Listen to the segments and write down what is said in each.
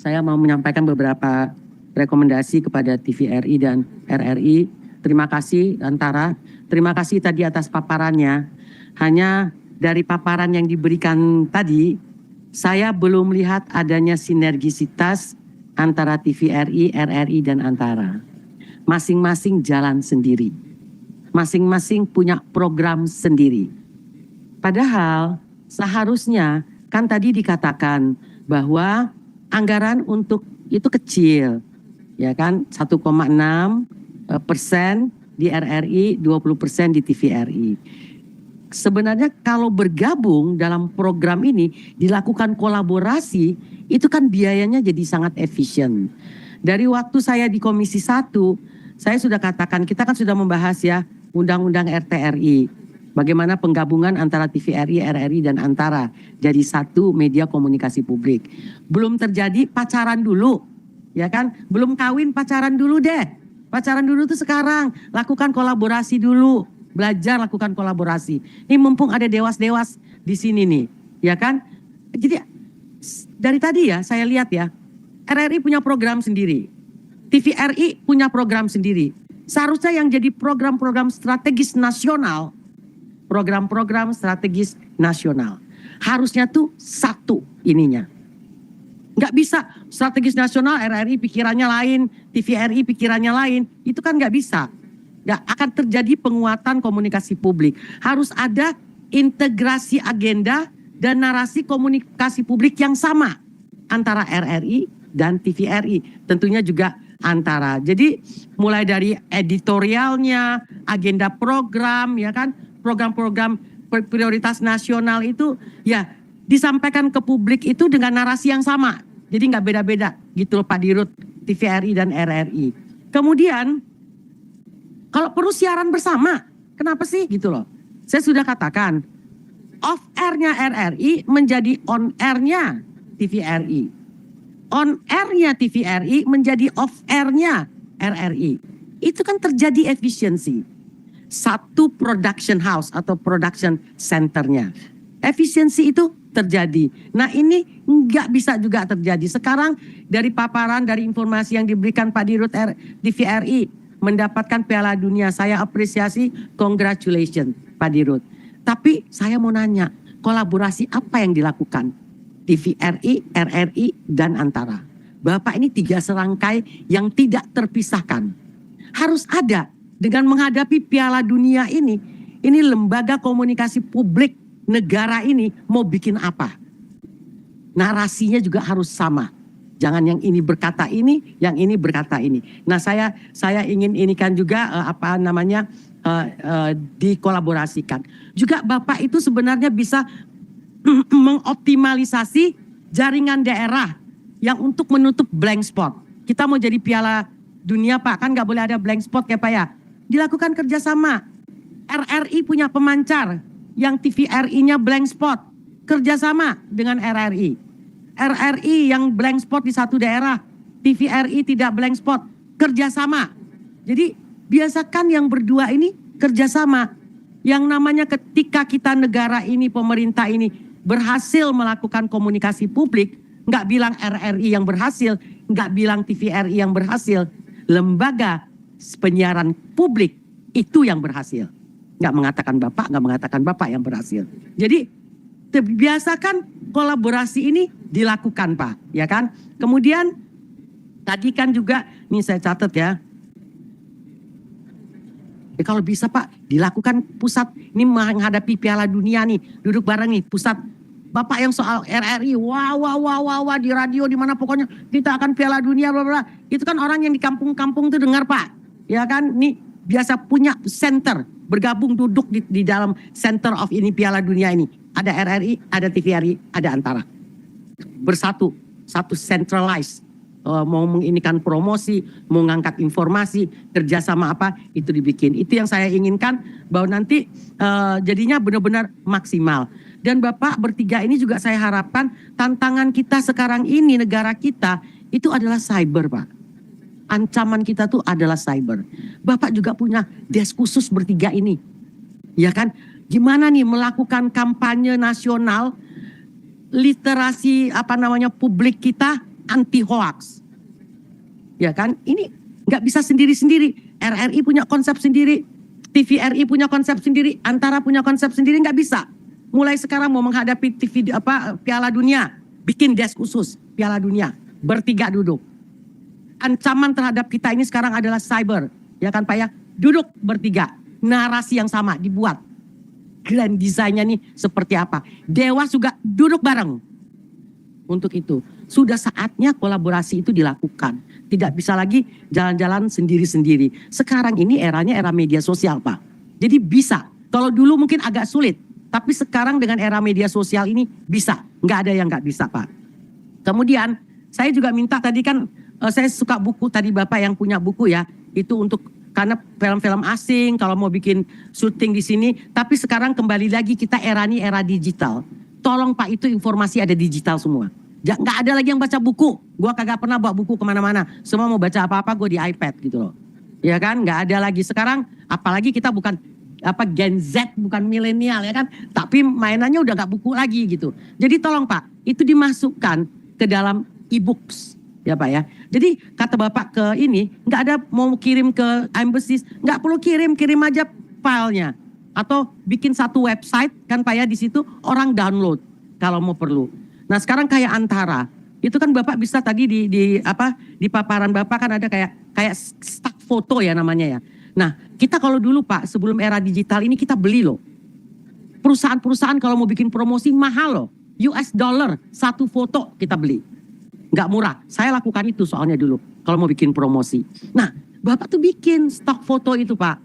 saya mau menyampaikan beberapa rekomendasi kepada TVRI dan RRI. Terima kasih Antara, terima kasih tadi atas paparannya. Hanya dari paparan yang diberikan tadi, saya belum melihat adanya sinergisitas antara TVRI, RRI, dan Antara. Masing-masing jalan sendiri. Masing-masing punya program sendiri. Padahal seharusnya kan tadi dikatakan bahwa anggaran untuk itu kecil, ya kan, 1,6% di RRI, 20% di TVRI. Sebenarnya kalau bergabung dalam program ini dilakukan kolaborasi, itu kan biayanya jadi sangat efisien. Dari waktu saya di Komisi 1, saya sudah katakan, kita kan sudah membahas ya Undang-Undang RTRI. Bagaimana penggabungan antara TVRI, RRI, dan Antara jadi satu media komunikasi publik. Belum terjadi pacaran dulu, ya kan? Belum kawin pacaran dulu deh. Pacaran dulu tuh sekarang, lakukan kolaborasi dulu. Belajar lakukan kolaborasi. Ini mumpung ada dewas-dewas di sini nih, ya kan? Jadi dari tadi ya saya lihat ya, RRI punya program sendiri. TVRI punya program sendiri. Seharusnya yang jadi program-program strategis nasional, program-program strategis nasional. Harusnya tuh satu ininya. Nggak bisa strategis nasional, RRI pikirannya lain, TVRI pikirannya lain. Itu kan nggak bisa. Nggak akan terjadi penguatan komunikasi publik. Harus ada integrasi agenda dan narasi komunikasi publik yang sama antara RRI dan TVRI. Tentunya juga Antara. Jadi mulai dari editorialnya, agenda program, ya kan, program-program prioritas nasional itu ya disampaikan ke publik itu dengan narasi yang sama. Jadi nggak beda-beda gitu loh Pak Dirut, TVRI dan RRI. Kemudian kalau perlu siaran bersama, kenapa sih gitu loh. Saya sudah katakan off airnya RRI menjadi on airnya TVRI. On airnya TVRI menjadi off airnya RRI. Itu kan terjadi efisiensi. Satu production house atau production centernya. Efisiensi itu terjadi. Nah ini nggak bisa juga terjadi. Sekarang dari paparan, dari informasi yang diberikan Pak Dirut TVRI mendapatkan Piala Dunia. Saya apresiasi, congratulations Pak Dirut. Tapi saya mau nanya, kolaborasi apa yang dilakukan? TVRI, RRI, dan Antara. Bapak ini 3 serangkai yang tidak terpisahkan. Harus ada dengan menghadapi Piala Dunia ini. Ini lembaga komunikasi publik negara ini mau bikin apa? Narasinya juga harus sama. Jangan yang ini berkata ini, yang ini berkata ini. Nah saya ingin inikan juga dikolaborasikan. Juga Bapak itu sebenarnya bisa mengoptimalisasi jaringan daerah yang untuk menutup blank spot. Kita mau jadi Piala Dunia Pak, kan nggak boleh ada blank spot ya Pak ya. Dilakukan kerjasama. RRI punya pemancar, yang TVRI-nya blank spot. Kerjasama dengan RRI. RRI yang blank spot di satu daerah, TVRI tidak blank spot. Kerjasama. Jadi biasakan yang berdua ini kerjasama. Yang namanya ketika kita negara ini, pemerintah ini berhasil melakukan komunikasi publik, nggak bilang RRI yang berhasil, nggak bilang TVRI yang berhasil, lembaga penyiaran publik itu yang berhasil. Nggak mengatakan Bapak yang berhasil. Jadi biasakan kolaborasi ini dilakukan Pak, ya kan? Kemudian tadi kan juga, nih saya catat ya. Kalau bisa Pak, dilakukan pusat, ini menghadapi Piala Dunia nih, duduk bareng nih, pusat. Bapak yang soal RRI, wah di radio di mana pokoknya kita akan Piala Dunia, bla bla. Itu kan orang yang di kampung-kampung tuh dengar Pak, ya kan? Nih biasa punya center, bergabung duduk di dalam center of ini Piala Dunia ini. Ada RRI, ada TVRI, ada Antara. Bersatu, satu centralized. Mau menginikan promosi, mau ngangkat informasi, kerjasama apa, itu dibikin. Itu yang saya inginkan, bahwa nanti jadinya benar-benar maksimal. Dan Bapak bertiga ini juga saya harapkan tantangan kita sekarang ini, negara kita, itu adalah cyber Pak. Ancaman kita tuh adalah cyber. Bapak juga punya desk khusus bertiga ini. Ya kan, gimana nih melakukan kampanye nasional, literasi publik kita anti hoax. Ya kan? Ini nggak bisa sendiri-sendiri. RRI punya konsep sendiri, TVRI punya konsep sendiri, Antara punya konsep sendiri, nggak bisa. Mulai sekarang mau menghadapi Piala Dunia, bikin desk khusus Piala Dunia, bertiga duduk. Ancaman terhadap kita ini sekarang adalah cyber, ya kan Pak ya? Duduk bertiga, narasi yang sama dibuat. Grand desainnya nih seperti apa? Dewas juga duduk bareng untuk itu. Sudah saatnya kolaborasi itu dilakukan. Tidak bisa lagi jalan-jalan sendiri-sendiri. Sekarang ini eranya era media sosial Pak. Jadi bisa. Kalau dulu mungkin agak sulit. Tapi sekarang dengan era media sosial ini bisa. Nggak ada yang nggak bisa Pak. Kemudian saya juga minta tadi kan saya suka buku tadi Bapak yang punya buku ya. Itu untuk karena film-film asing kalau mau bikin syuting di sini. Tapi sekarang kembali lagi kita era ini era digital. Tolong Pak itu informasi ada digital semua. Nggak ada lagi yang baca buku. Gua kagak pernah bawa buku kemana-mana. Semua mau baca apa-apa gue di iPad gitu loh. Ya kan, nggak ada lagi sekarang. Apalagi kita bukan Gen Z, bukan milenial ya kan. Tapi mainannya udah nggak buku lagi gitu. Jadi tolong Pak, itu dimasukkan ke dalam e-books. Ya Pak ya. Jadi kata Bapak ke ini, nggak ada mau kirim ke embassy, nggak perlu kirim aja filenya. Atau bikin satu website kan Pak ya, di situ orang download kalau mau perlu. Nah sekarang kayak Antara, itu kan Bapak bisa tadi di paparan Bapak kan ada kayak stock foto ya namanya ya. Nah kita kalau dulu Pak sebelum era digital ini kita beli loh. Perusahaan-perusahaan kalau mau bikin promosi mahal loh. US dollar satu foto kita beli. Nggak murah, saya lakukan itu soalnya dulu kalau mau bikin promosi. Nah Bapak tuh bikin stok foto itu Pak.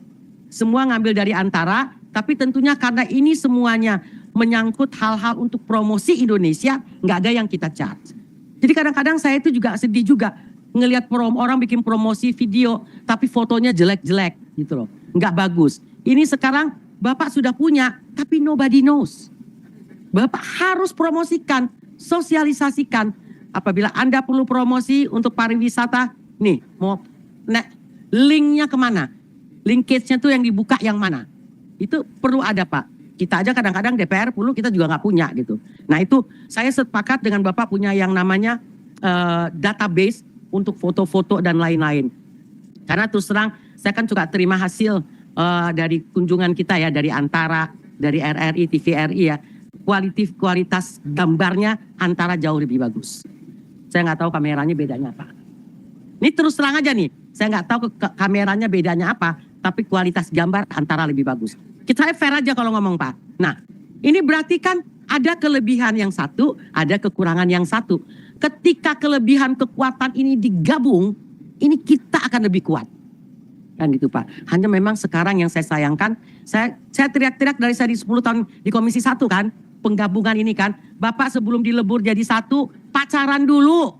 Semua ngambil dari Antara, tapi tentunya karena ini semuanya menyangkut hal-hal untuk promosi Indonesia, nggak ada yang kita charge. Jadi kadang-kadang saya itu juga sedih juga ngelihat orang bikin promosi video, tapi fotonya jelek-jelek gitu loh, nggak bagus. Ini sekarang Bapak sudah punya, tapi nobody knows. Bapak harus promosikan, sosialisasikan. Apabila Anda perlu promosi untuk pariwisata, nih mau linknya kemana? Linkage-nya tuh yang dibuka yang mana? Itu perlu ada Pak. Kita aja kadang-kadang DPR perlu, kita juga nggak punya gitu. Nah itu saya sepakat dengan Bapak punya yang namanya database untuk foto-foto dan lain-lain. Karena terus terang saya kan juga terima hasil dari kunjungan kita ya, dari Antara, dari RRI, TVRI ya. Kualitas gambarnya Antara jauh lebih bagus. Saya nggak tahu kameranya bedanya apa. Ini terus terang aja nih, saya nggak tahu kameranya bedanya apa, tapi kualitas gambar Antara lebih bagus. Kita fair aja kalau ngomong Pak. Nah, ini berarti kan ada kelebihan yang satu, ada kekurangan yang satu. Ketika kelebihan kekuatan ini digabung, ini kita akan lebih kuat. Kan gitu Pak. Hanya memang sekarang yang saya sayangkan, saya teriak-teriak dari saya di 10 tahun di Komisi 1 kan, penggabungan ini kan. Bapak sebelum dilebur jadi satu, pacaran dulu.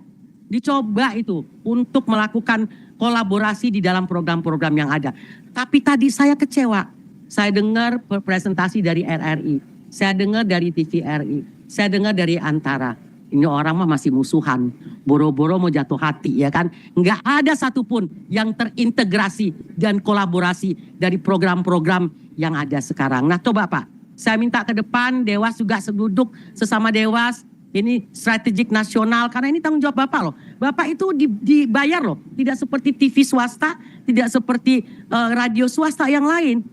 Dicoba itu untuk melakukan kolaborasi di dalam program-program yang ada. Tapi tadi saya kecewa. Saya dengar presentasi dari RRI, saya dengar dari TVRI, saya dengar dari Antara. Ini orang mah masih musuhan, boro-boro mau jatuh hati ya kan. Nggak ada satupun yang terintegrasi dan kolaborasi dari program-program yang ada sekarang. Nah coba Pak, saya minta ke depan Dewas juga duduk sesama Dewas. Ini strategik nasional karena ini tanggung jawab Bapak loh. Bapak itu dibayar loh, tidak seperti TV swasta, tidak seperti radio swasta yang lain.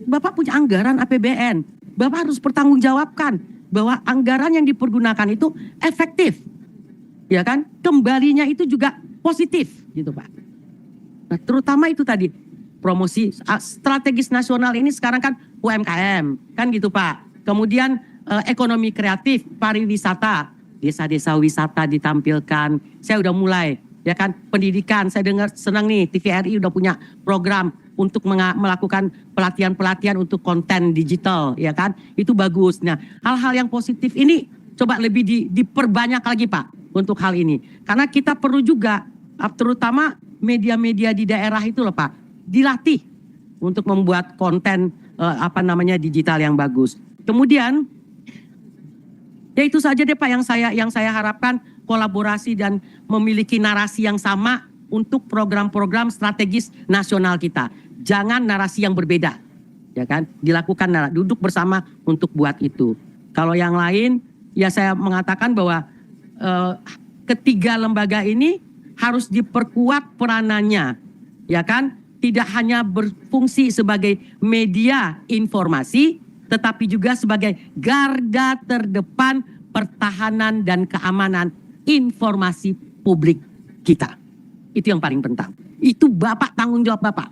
Bapak punya anggaran APBN, Bapak harus pertanggungjawabkan bahwa anggaran yang dipergunakan itu efektif, ya kan? Kembalinya itu juga positif, gitu Pak. Nah, terutama itu tadi promosi strategis nasional ini sekarang kan UMKM, kan gitu Pak. Kemudian ekonomi kreatif, pariwisata, desa-desa wisata ditampilkan. Saya udah mulai, ya kan? Pendidikan, saya dengar senang nih TVRI udah punya program untuk melakukan pelatihan-pelatihan untuk konten digital, ya kan? Itu bagus. Nah, hal-hal yang positif ini coba lebih diperbanyak lagi Pak untuk hal ini. Karena kita perlu juga, terutama media-media di daerah itu loh Pak, dilatih untuk membuat konten digital yang bagus. Kemudian, ya itu saja deh Pak yang saya harapkan kolaborasi dan memiliki narasi yang sama untuk program-program strategis nasional kita. Jangan narasi yang berbeda, ya kan? Dilakukan duduk bersama untuk buat itu. Kalau yang lain, ya saya mengatakan bahwa ketiga lembaga ini harus diperkuat peranannya, ya kan? Tidak hanya berfungsi sebagai media informasi, tetapi juga sebagai garda terdepan pertahanan dan keamanan informasi publik kita. Itu yang paling penting. Itu Bapak, tanggung jawab Bapak.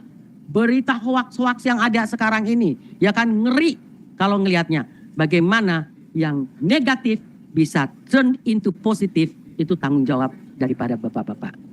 Berita hoax-hoax yang ada sekarang ini, ya kan, ngeri kalau ngelihatnya. Bagaimana yang negatif bisa turn into positif, itu tanggung jawab daripada Bapak-Bapak.